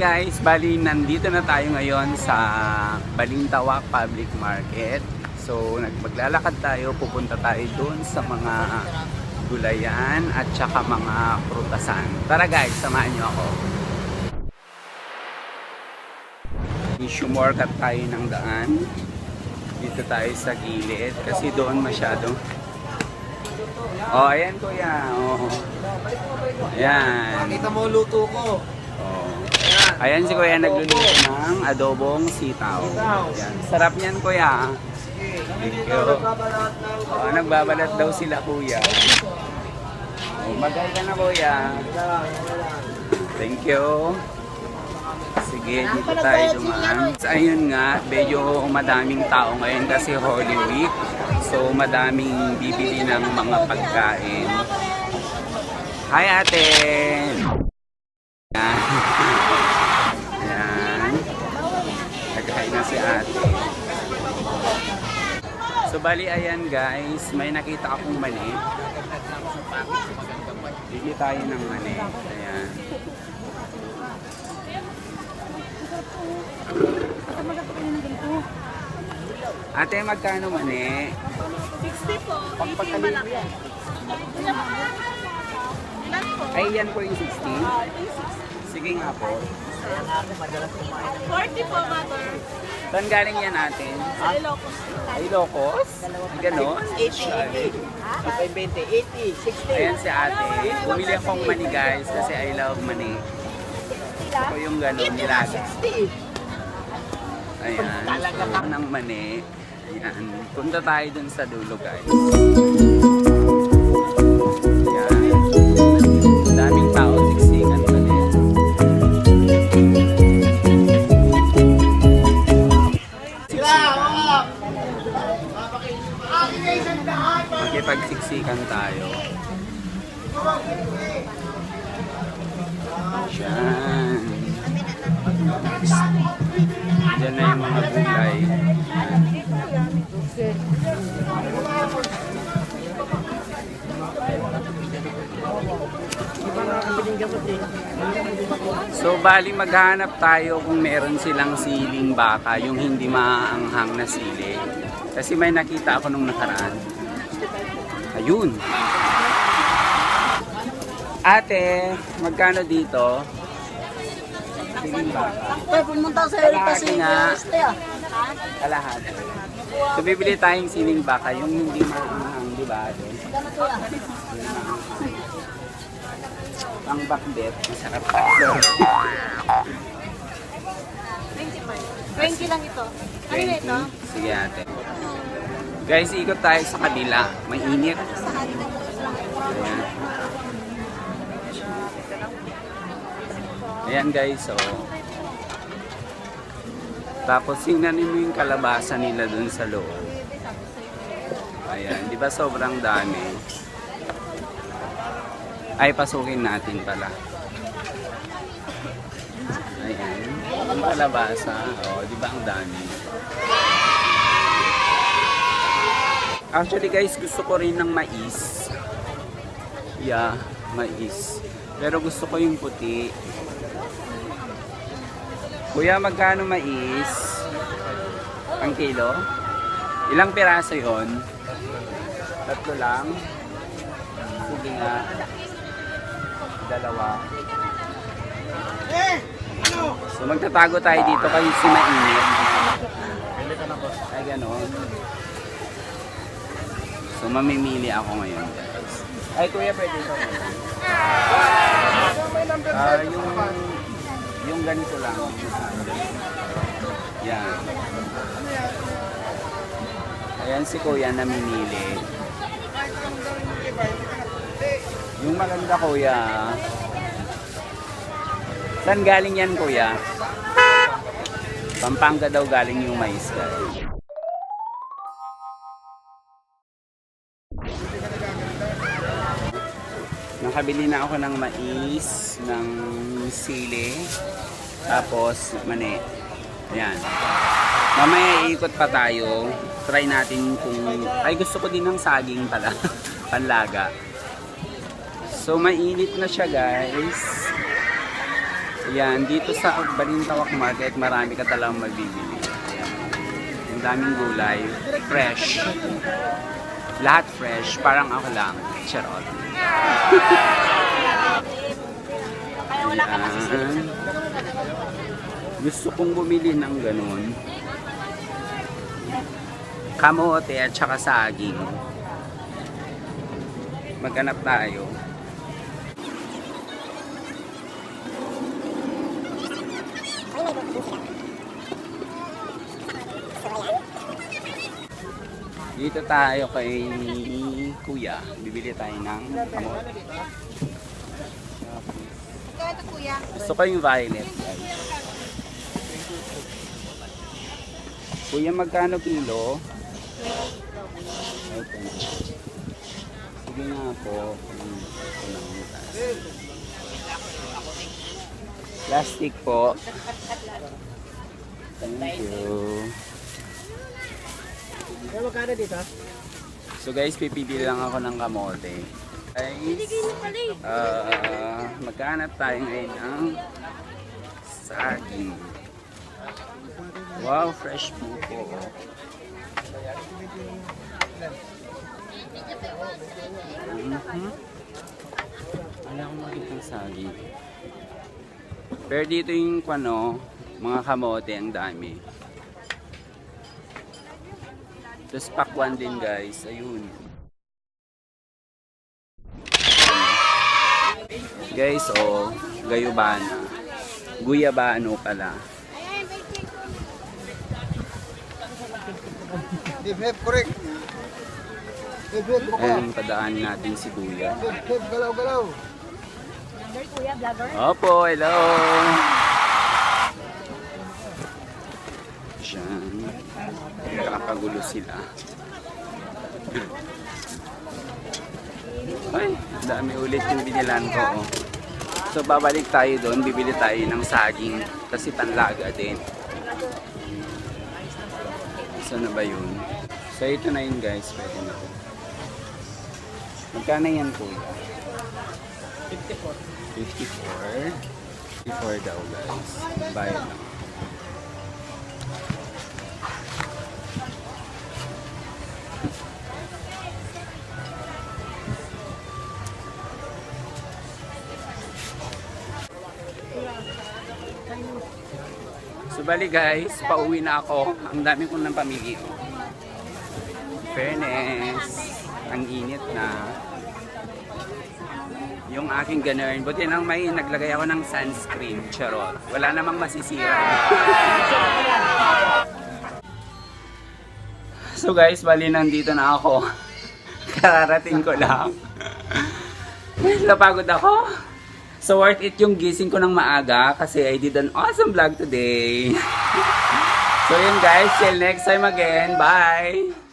guys, bali nandito na tayo ngayon sa Balintawak Public Market. So maglalakad tayo, pupunta tayo doon sa mga gulayan at saka mga prutasan. Tara guys, samahan nyo ako. Shortcut tayo ng daan. Dito tayo sa gilid kasi doon masyado. Oh, ayan kuya. Oh. Ayan. Kita mo luto ko. Oh. Ayan si kuya nagluluto ng adobong sitaw. Ayan. Sarap niyan kuya. Thank you. Oh, nagbabalat daw sila kuya. Oh, magay ka na kuya. Thank you. Sige, dito tayo dumaan. Ayun nga, medyo madaming tao ngayon kasi Holy Week. So, madaming bibili ng mga pagkain. Hi ate! Ayan. Nag-hi na si ate. So, bali ayan guys, may nakita akong mani. Bili tayo ng mani. Ayan. Ate, magkano mani? 60 po. 80 yung malaki. Ilan po? Ay, yan po yung 60? Sige nga po. 40 po, mother. Saan galing yan natin? Sa Ilocos. Ay, Locos? Ganon? 80, 60. Ayan si ate. Bumili akong mani guys kasi I love mani. Ito yung ganon nilaga. 60. Ayan. So, ng mani. Ayan. Punta tayo dun sa dulo guys. Ayan. Daming tao siksikan pa din. Makipagsiksikan tayo. Ayan. Diyan na yung mga gulay. So bali maghanap tayo kung meron silang siling baka, yung hindi maaanghang na sili. Kasi may nakita ako nung nakaraan. Ayun. Ate, magkano dito? Siling baka. Pumunta sa Erika Kalahati nga. Kalahati. So bibili tayong siling baka, yung hindi maaanghang, di ba ate? Ang bakbet, masarap pa. 20 lang ito. Ano na ito? Sige ate. Guys, ikot tayo sa kabila. Mainit. Ayan. Ayan guys, so. Tapos tingnan mo yung kalabasa nila dun sa loob. Ayan, di ba sobrang dami? Ay, pasukin natin pala. Ayan, yung kalabasa. O, di ba ang dami? Actually guys, gusto ko rin ng mais. Yeah, mais. Pero gusto ko yung puti. Kuya, magkano mais? Ang kilo? Ilang piraso yon? 3 lang? Sige nga. 2. So magtatago tayo dito kasi si mainit. Ay gano'n. So mamimili ako ngayon guys. Ay kuya, pwede ito. Yung ganito lang. Yan. Ayan si kuya namimili. Yung maganda kuya. Saan galing yan kuya? Pampanga daw galing yung mais guys. Nakabili na ako ng mais, ng sili, tapos mani. Ayan. Mamaya iikot pa tayo. Try natin kung... Ay, gusto ko din ng saging pala. Panlaga. So, mainit na siya guys. Ayan, dito sa Balintawak Market, marami ka talagang mabibili. Ang daming gulay. Fresh. Lahat fresh. Parang ako lang. Charot. Ayan. Gusto kong bumili ng ganun. Kamote at saka saging. Maghanap tayo. Dito tayo kay Kuya. Bibili tayo ng kamote. Ikaw ito kuya. Gusto ko yung violet, guys. Kuya, magkano kilo? Ay, 20. Sige nga po. Plastic po. Thank you. Kaya magkano dito? So guys, pipili lang ako ng kamote. Guys, maghanap tayo ngayon ng saging. Wow, fresh buko. Wala akong makitang saging. Pero dito yung mga kamote ang dami. Tapos pakwan din guys, ayun. Guys, gayubana. Guyabano pala. Hip, correct. Hip, Ayan, padaan natin si Kuya. galaw. Kuya, vlogger. Opo, hello! Diyan. Kakagulo sila. Ay, dami ulit yung binilan ko. Oh. So, babalik tayo doon. Bibili tayo ng saging. Kasi panlaga din. So, na ba yun? So, ito na yun guys. Pwede na po. Magkano yan po? 54. 54 daw guys. Bayad lang. So bali guys, pauwi na ako. Ang dami kong nang pamili. Fairness. Ang init na. Yung aking ganun. Buti nang may naglagay ako ng sunscreen. Charot. Wala namang masisira. So guys, bali nandito na ako. Kararating ko lang. Napagod ako. So worth it yung gising ko ng maaga kasi I did an awesome vlog today. So yun guys, till next time again. Bye!